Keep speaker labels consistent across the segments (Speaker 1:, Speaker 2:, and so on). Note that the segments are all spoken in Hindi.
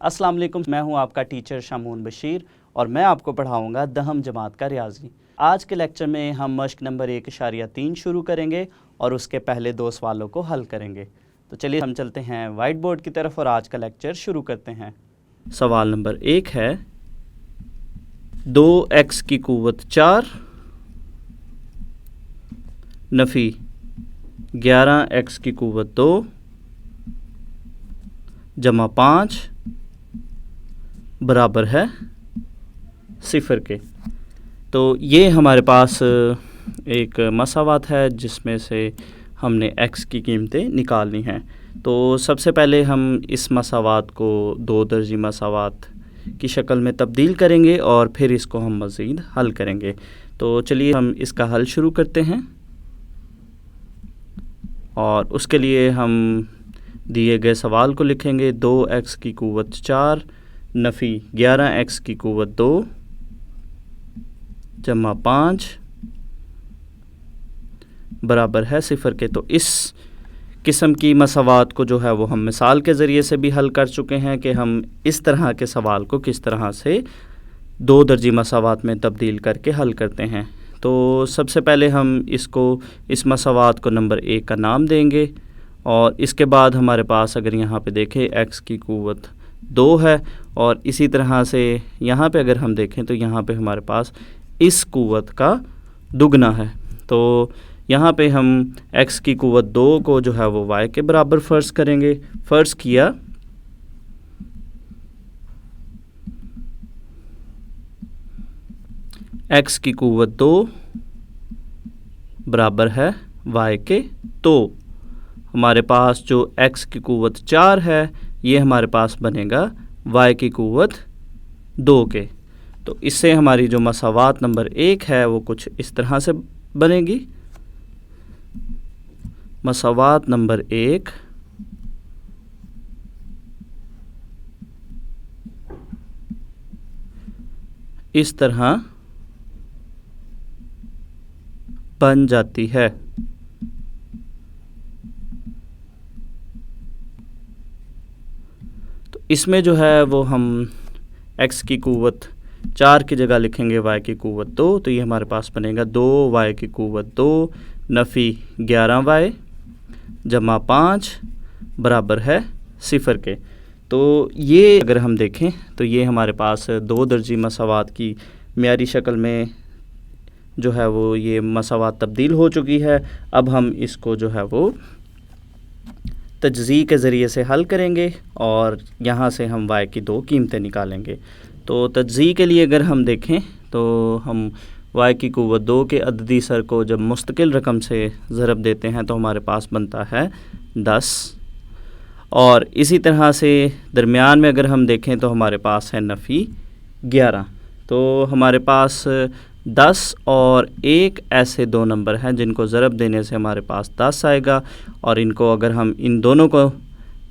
Speaker 1: अस्सलाम वालेकुम, मैं हूं आपका टीचर शामून बशीर और मैं आपको पढ़ाऊंगा दहम जमात का रियाजी। आज के लेक्चर में हम मश्क नंबर 1.3 शुरू करेंगे और उसके पहले 2 सवालों को हल करेंगे। तो चलिए हम चलते हैं वाइट बोर्ड की तरफ और आज का लेक्चर शुरू करते हैं। सवाल नंबर 1 है 2x की कुव्वत 4 नफ़ी 11x की कुव्वत 2 जमा 5 बराबर है 0 के। तो ये हमारे पास एक मसावात है जिसमें से हमने x की कीमतें निकालनी हैं। तो सबसे पहले हम इस मसावात को 2 दर्जी मसावात की शक्ल में तब्दील करेंगे और फिर इसको हम मज़ीद हल करेंगे। तो चलिए हम इसका हल शुरू करते हैं और उसके लिए हम दिए गए सवाल को लिखेंगे 2x की कुव्वत 4 नफ़ी 11x की कुव्वत 2 जमा 5 बराबर है 0 के। तो इस किस्म की मसावात को जो है वो हम मिसाल के ज़रिए से भी हल कर चुके हैं कि हम इस तरह के सवाल को किस तरह से 2 दर्जी मसावात में तब्दील करके हल करते हैं। तो सबसे पहले हम इस मसावात को नंबर 1 का नाम देंगे और इसके बाद हमारे पास अगर यहाँ पे देखें x की कुव्वत 2 है और इसी तरह से यहाँ पे अगर हम देखें तो यहाँ पे हमारे पास इस कुव्वत का दुगना है। तो यहाँ पे हम x की कुव्वत 2 को जो है वो y के बराबर फ़र्ज़ करेंगे। फ़र्ज़ किया x की कुव्वत 2 बराबर है y के। तो हमारे पास जो x की कुव्वत 4 है ये हमारे पास बनेगा y की कुव्वत 2 के। तो इससे हमारी जो मसावात नंबर 1 है वो कुछ इस तरह से बनेगी। मसावात नंबर 1 इस तरह बन जाती है। तो इसमें जो है वो हम x की कुव्वत 4 की जगह लिखेंगे y की कुव्वत 2। तो ये हमारे पास बनेगा 2y की कुव्वत 2 नफ़ी 11y जमा 5 बराबर है 0 के। तो ये अगर हम देखें तो ये हमारे पास 2 दर्जी मसावात की मियारी शक्ल में जो है वो ये मसावात तब्दील हो चुकी है। अब हम इसको जो है वो तजज़ी के ज़रिए से हल करेंगे और यहाँ से हम y की 2 कीमतें निकालेंगे। तो तजज़ी के लिए अगर हम देखें तो हम y की कुव्वत 2 के अददी सर को जब मुस्तकिल रकम से ज़रब देते हैं तो हमारे पास बनता है 10 और इसी तरह से दरमियान में अगर हम देखें तो हमारे पास है नफ़ी 11। तो हमारे पास 10 और 1 ऐसे 2 नंबर हैं जिनको ज़रब देने से हमारे पास 10 आएगा और इनको अगर हम इन दोनों को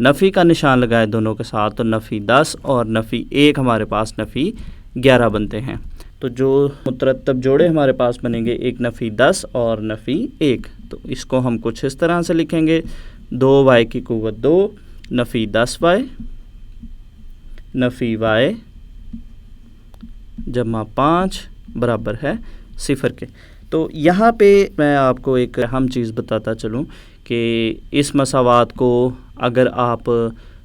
Speaker 1: नफ़ी का निशान लगाए दोनों के साथ तो नफ़ी 10 और नफ़ी 1 हमारे पास नफ़ी 11 बनते हैं। तो जो मुतरत्तब जोड़े हमारे पास बनेंगे एक नफ़ी 10 और नफ़ी 1। तो इसको हम कुछ इस तरह से लिखेंगे 2y की कुव्वत 2 नफ़ी 10y नफ़ी y जमा 5 बराबर है 0 के। तो यहाँ पे मैं आपको एक अहम चीज़ बताता चलूँ कि इस मसावात को अगर आप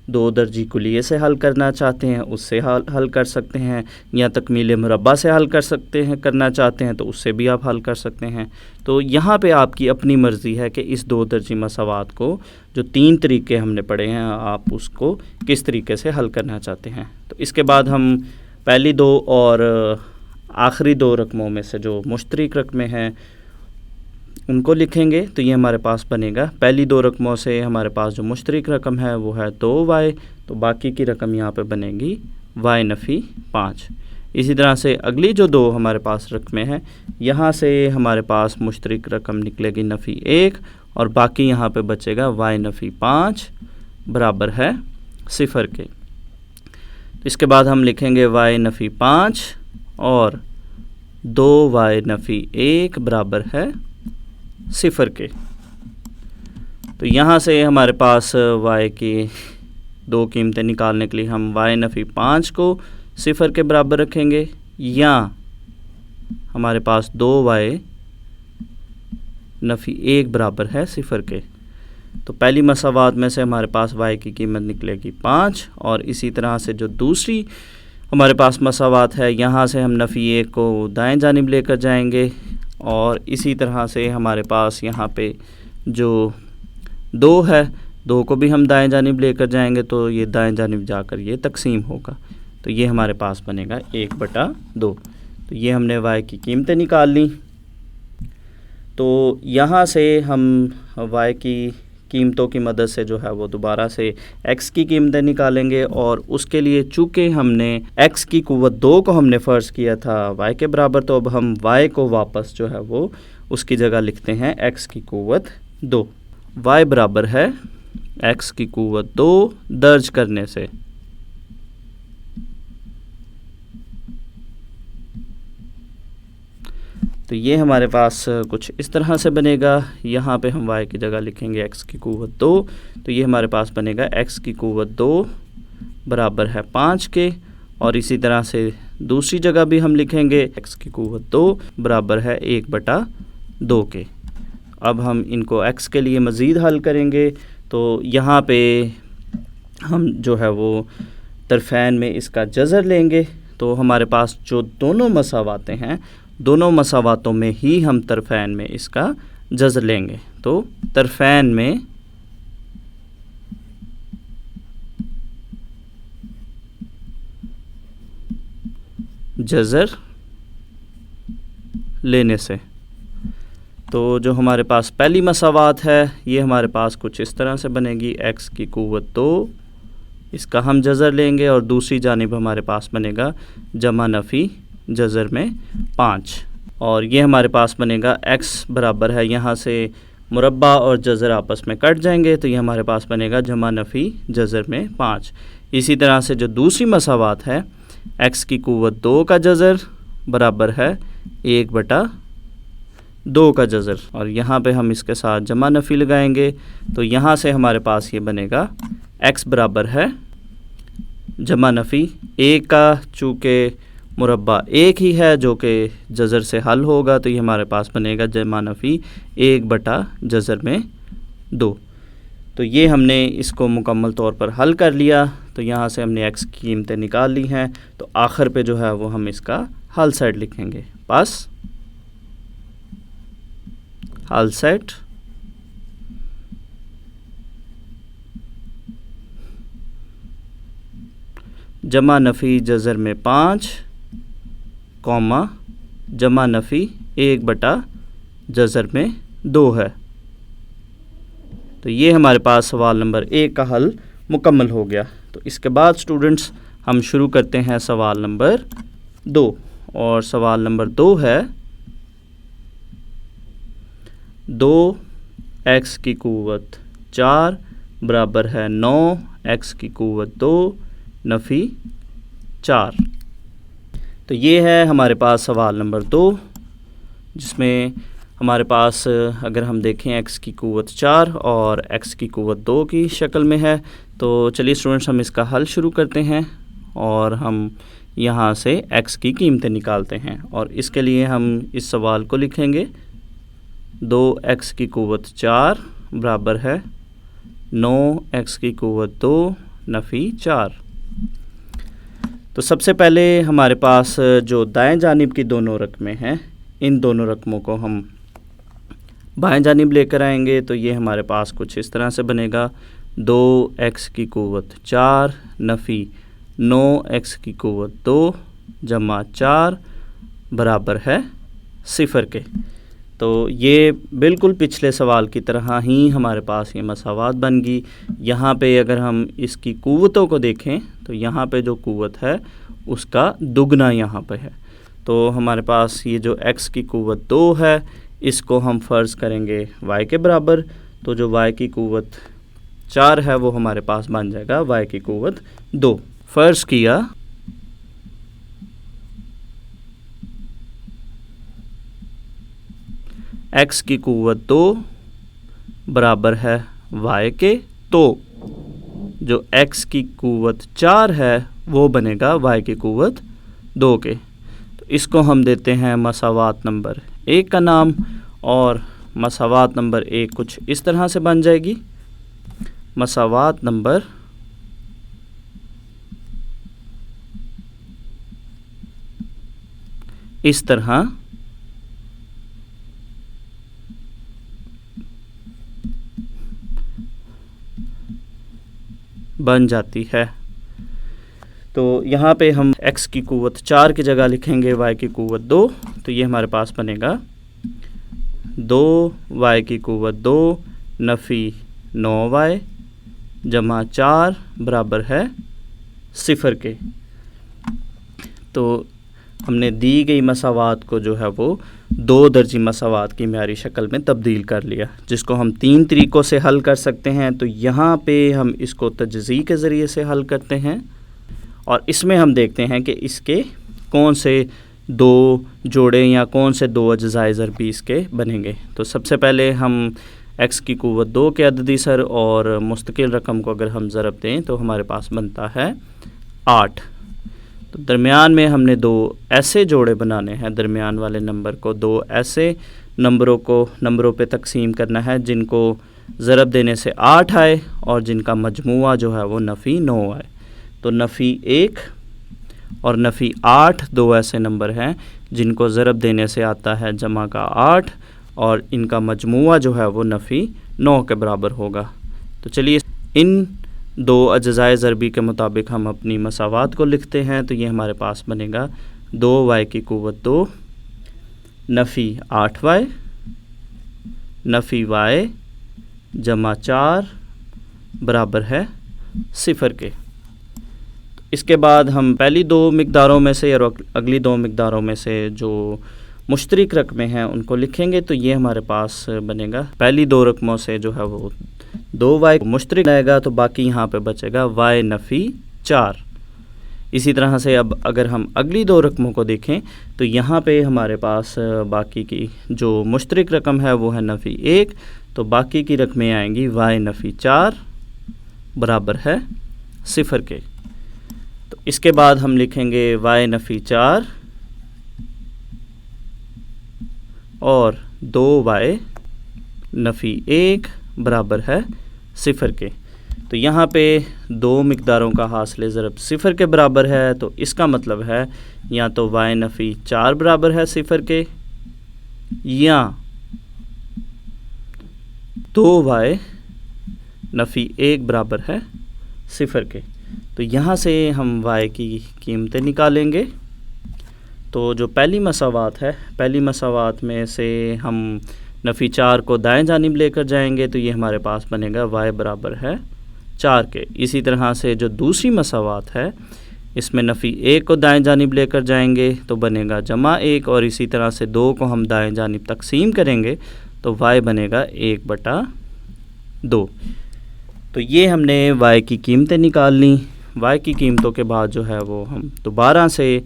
Speaker 1: 2 दर्जी कुलिये से हल करना चाहते हैं उससे हल कर सकते हैं या तकमील मुरब्बा से हल करना चाहते हैं तो उससे भी आप हल कर सकते हैं। तो यहाँ पे आपकी अपनी मर्ज़ी है कि इस 2 दर्जी मसावात को जो 3 तरीके हमने पढ़े हैं आप उसको किस तरीके से हल करना चाहते हैं। तो इसके बाद हम पहली 2 और आखिरी 2 रकमों में से जो मुश्तरक रकमें हैं उनको लिखेंगे। तो ये हमारे पास बनेगा पहली 2 रकमों से हमारे पास जो मुश्तरक रकम है वो है 2y। तो बाकी की रकम यहाँ पे बनेगी y नफ़ी 5। इसी तरह से अगली जो 2 हमारे पास रकमें हैं यहाँ से हमारे पास मुश्तरक रकम निकलेगी नफ़ी 1 और बाकी यहाँ पे बचेगा y नफ़ी 5 बराबर है 0 के। तो इसके बाद हम लिखेंगे y नफ़ी 5 और 2y नफ़ी 1 बराबर है 0 के। तो यहाँ से हमारे पास y की दो कीमतें निकालने के लिए हम y नफ़ी 5 को सिफर के बराबर रखेंगे, या हमारे पास 2y नफ़ी 1 बराबर है सिफर के। तो पहली मसावात में से हमारे पास y की कीमत निकलेगी 5, और इसी तरह से जो दूसरी हमारे पास मसावात है, यहाँ से हम नफ़ी 1 को दाएं जानिब लेकर जाएंगे, और इसी तरह से हमारे पास यहाँ पे जो 2 है, 2 को भी हम दाएं जानिब लेकर जाएंगे, तो ये दाएं जानिब जाकर ये तकसीम होगा, तो ये हमारे पास बनेगा 1/2। तो ये हमने y की कीमतें निकाल ली। तो यहाँ से हम y की कीमतों की मदद से जो है वो दोबारा से x की कीमतें निकालेंगे, और उसके लिए चूँकि हमने x की कुव्वत 2 को हमने फ़र्ज़ किया था y के बराबर, तो अब हम y को वापस जो है वो उसकी जगह लिखते हैं x की कुव्वत 2। y बराबर है x की कुव्वत 2 दर्ज करने से। तो ये हमारे पास कुछ इस तरह से बनेगा। यहाँ पे हम y की जगह लिखेंगे x की कुव्वत 2, तो ये हमारे पास बनेगा x की कुव्वत 2 बराबर है 5 के, और इसी तरह से दूसरी जगह भी हम लिखेंगे x की कुव्वत 2 बराबर है 1/2 के। अब हम इनको x के लिए मज़ीद हल करेंगे, तो यहाँ पे हम जो है वो तरफ़ैन में इसका जज़र लेंगे। तो हमारे पास जो दोनों मसावातें हैं, दोनों मसावातों में ही हम तरफ़ैन में इसका जज़र लेंगे। तो तरफ़ैन में जज़र लेने से, तो जो हमारे पास पहली मसावात है, ये हमारे पास कुछ इस तरह से बनेगी x की कुव्वत 2, इसका हम जज़र लेंगे, और दूसरी जानिब हमारे पास बनेगा जमा नफ़ी जज़र में 5, और ये हमारे पास बनेगा x बराबर है, यहाँ से मुरब्बा और जज़र आपस में कट जाएंगे, तो ये हमारे पास बनेगा जमा नफ़ी जज़र में 5। इसी तरह से जो दूसरी मसावात है, x की कुव्वत 2 का जज़र बराबर है 1/2 का जज़र, और यहाँ पे हम इसके साथ जमा नफ़ी लगाएंगे, तो यहाँ से हमारे पास ये बनेगा x बराबर है जमा नफ़ी 1 का, चूँकि मुरब्बा 1 ही है जो कि जज़र से हल होगा, तो ये हमारे पास बनेगा जमा नफ़ी 1/जज़र में 2। तो ये हमने इसको मुकम्मल तौर पर हल कर लिया। तो यहाँ से हमने x की कीमतें निकाल ली हैं, तो आखिर पे जो है वो हम इसका हल सेट लिखेंगे। बस हल सेट जमा नफ़ी जज़र में 5, कॉमा जमा नफ़ी 1/जज़र में 2 है। तो ये हमारे पास सवाल नंबर 1 का हल मुकम्मल हो गया। तो इसके बाद स्टूडेंट्स हम शुरू करते हैं सवाल नंबर 2, और सवाल नंबर 2 है 2x की कुव्वत 4 बराबर है 9x की कुव्वत 2 नफ़ी 4। तो ये है हमारे पास सवाल नंबर 2, जिसमें हमारे पास अगर हम देखें x की कुव्वत 4 और x की कुव्वत 2 की शक्ल में है। तो चलिए स्टूडेंट्स हम इसका हल शुरू करते हैं, और हम यहाँ से x की कीमतें निकालते हैं, और इसके लिए हम इस सवाल को लिखेंगे 2x की कुव्वत 4 बराबर है 9x की कुव्वत 2 नफ़ी 4। तो सबसे पहले हमारे पास जो दाएं जानिब की दोनों रकमें हैं, इन दोनों रकमों को हम बाएं जानिब लेकर आएंगे। तो ये हमारे पास कुछ इस तरह से बनेगा 2x की कुव्वत 4 नफ़ी 9x की कुव्वत 2 जमा 4 बराबर है 0 के। तो ये बिल्कुल पिछले सवाल की तरह ही हमारे पास ये मसावात बन गई। यहाँ पे अगर हम इसकी कुव्वतों को देखें, तो यहाँ पे जो कुव्वत है उसका दुगना यहाँ पे है। तो हमारे पास ये जो x की कुव्वत 2 है, इसको हम फ़र्ज़ करेंगे y के बराबर। तो जो y की कुव्वत 4 है वो हमारे पास बन जाएगा y की कुव्वत 2। फ़र्ज़ किया x की कुव्वत 2 बराबर है y के। तो जो x की क़ुव्वत 4 है वो बनेगा y की क़ुव्वत 2 के। तो इसको हम देते हैं मसावात नंबर 1 का नाम, और मसावात नंबर 1 कुछ इस तरह से बन जाएगी। मसावात नंबर इस तरह बन जाती है। तो यहाँ पे हम x की क़ुव्वत 4 की जगह लिखेंगे y की क़ुव्वत 2। तो ये हमारे पास बनेगा 2y की क़ुव्वत 2 नफ़ी 9y जमा 4 बराबर है 0 के। तो हमने दी गई मसावात को जो है वो 2 दर्जी मसावात की म्यारी शक्ल में तब्दील कर लिया, जिसको हम 3 तरीक़ों से हल कर सकते हैं। तो यहाँ पे हम इसको तजज़ी के ज़रिए से हल करते हैं, और इसमें हम देखते हैं कि इसके कौन से 2 जोड़े या कौन से 2 अज्ज़ाए ज़रबी इसके बनेंगे। तो सबसे पहले हम x की क़ुव्वत 2 के अददी सर और मुस्तकिल रकम को अगर हम ज़रब दें तो हमारे पास बनता है 8। तो दरमियान में हमने 2 ऐसे जोड़े बनाने हैं, दरमियान वाले नंबर को 2 ऐसे नंबरों पे तकसीम करना है जिनको ज़रब देने से 8 आए और जिनका मजमुआ जो है वो नफ़ी 9 आए। तो नफ़ी 1 और नफ़ी 8 2 ऐसे नंबर हैं जिनको ज़रब देने से आता है जमा का 8, और इनका मजमुआ जो है वो नफ़ी 9 के बराबर होगा। तो चलिए इन 2 अज्ज़ाए ज़रबी के मुताबिक हम अपनी मसावात को लिखते हैं। तो ये हमारे पास बनेगा 2y की क़ुव्वत 2 नफ़ी 8y नफ़ी y जमा 4 बराबर है 0 के। इसके बाद हम पहली 2 मिक़दारों में से और अगली 2 मिक़दारों में से जो मुश्तरक रकमें हैं उनको लिखेंगे। तो ये हमारे पास बनेगा, पहली 2 रकमों से जो है वो 2y मुश्तरक आएगा, तो बाकी यहाँ पे बचेगा y नफ़ी 4। इसी तरह से अब अगर हम अगली 2 रकमों को देखें तो यहाँ पे हमारे पास बाकी की जो मुश्तरक रकम है वो है नफ़ी 1, तो बाकी की रकमें आएंगी y नफ़ी 4 बराबर है 0 के। तो इसके बाद हम लिखेंगे y नफ़ी 4 और 2y नफ़ी 1 बराबर है 0 के। तो यहाँ पे 2 मिक़दारों का हासिल ज़रब 0 के बराबर है, तो इसका मतलब है या तो y नफ़ी 4 बराबर है 0 के या 2y नफ़ी 1 बराबर है 0 के। तो यहाँ से हम y की कीमतें निकालेंगे। तो जो पहली मसावात है, पहली मसावात में से हम नफ़ी 4 को दाएं जानिब लेकर जाएंगे, तो ये हमारे पास बनेगा y बराबर है 4 के। इसी तरह से जो दूसरी मसावात है इसमें नफ़ी 1 को दाएं जानिब लेकर जाएंगे तो बनेगा जमा 1, और इसी तरह से 2 को हम दाएं जानिब तकसीम करेंगे तो y बनेगा 1/2। तो ये हमने y की कीमतें निकाल ली। y की कीमतों के बाद जो है वो हम दोबारा से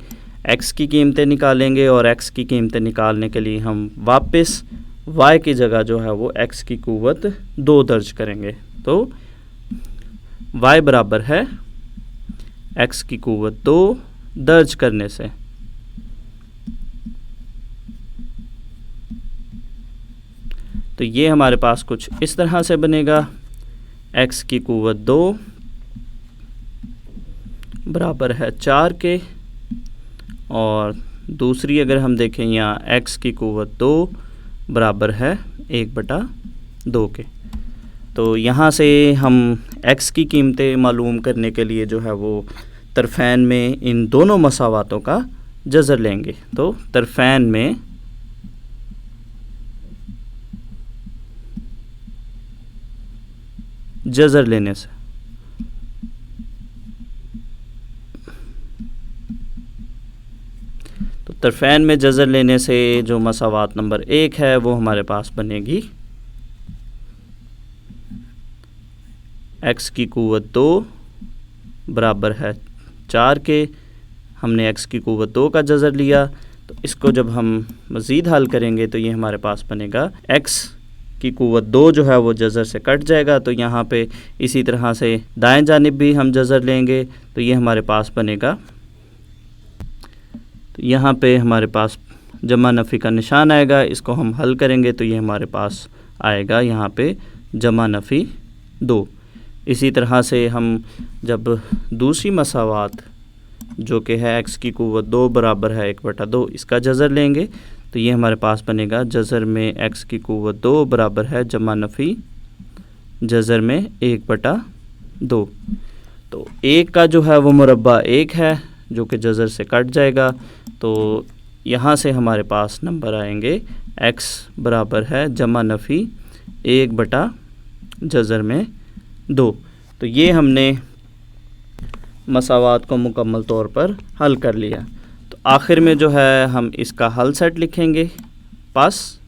Speaker 1: x की कीमतें निकालेंगे, और x की कीमतें निकालने के लिए हम वापस y की जगह जो है वो x की क़ुव्वत 2 दर्ज करेंगे। तो y बराबर है x की क़ुव्वत 2 दर्ज करने से तो ये हमारे पास कुछ इस तरह से बनेगा, x की क़ुव्वत 2 बराबर है 4 के, और दूसरी अगर हम देखें यहाँ x की क़ुव्वत 2 बराबर है 1/2 के। तो यहाँ से हम x की कीमतें मालूम करने के लिए जो है वो तरफ़ैन में इन दोनों मसावातों का जज़र लेंगे। तो तरफ़ैन में जज़र लेने से तरफ़ैन में जज़र लेने से जो मसावात नंबर 1 है वो हमारे पास बनेगी x की क़ुव्वत 2 बराबर है 4 के। हमने x की क़ुव्वत 2 का जज़र लिया, तो इसको जब हम मज़ीद हल करेंगे तो ये हमारे पास बनेगा x की क़ुव्वत 2 जो है वो जज़र से कट जाएगा। तो यहाँ पे इसी तरह से दाएं जानिब भी हम जज़र लेंगे तो ये हमारे पास बनेगा, तो यहाँ पे हमारे पास जमा नफ़ी का निशान आएगा, इसको हम हल करेंगे तो ये हमारे पास आएगा यहाँ पे जमा नफ़ी 2। इसी तरह से हम जब दूसरी मसावात जो कि है x की क़ुव्वत 2 बराबर है 1/2 इसका जज़र लेंगे तो ये हमारे पास बनेगा जज़र में x की क़ुव्वत 2 बराबर है जमा नफ़ी जज़र में 1/2। तो 1 का जो है वो मुरब्बा 1 है जो कि जज़र से कट जाएगा, तो यहाँ से हमारे पास नंबर आएंगे x बराबर है जमा नफ़ी 1/जज़र में 2। तो ये हमने मसावात को मुकम्मल तौर पर हल कर लिया। तो आखिर में जो है हम इसका हल सेट लिखेंगे, पास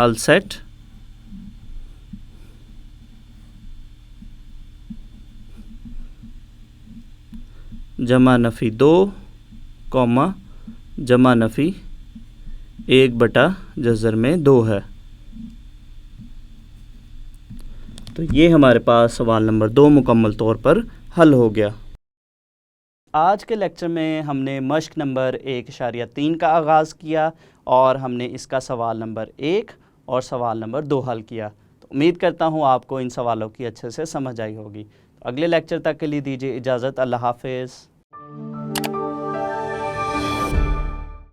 Speaker 1: हल सेट जमा नफ़ी 2 कॉमा जमा नफ़ी 1/जज़र में 2 है। तो ये हमारे पास सवाल नंबर 2 मुकम्मल तौर पर हल हो गया। आज के लेक्चर में हमने मश्क नंबर 1.3 का आगाज़ किया और हमने इसका सवाल नंबर 1 और सवाल नंबर 2 हल किया। तो उम्मीद करता हूँ आपको इन सवालों की अच्छे से समझ आई होगी। तो अगले लेक्चर तक के लिए दीजिए इजाज़त। अल्लाह हाफ़िज़।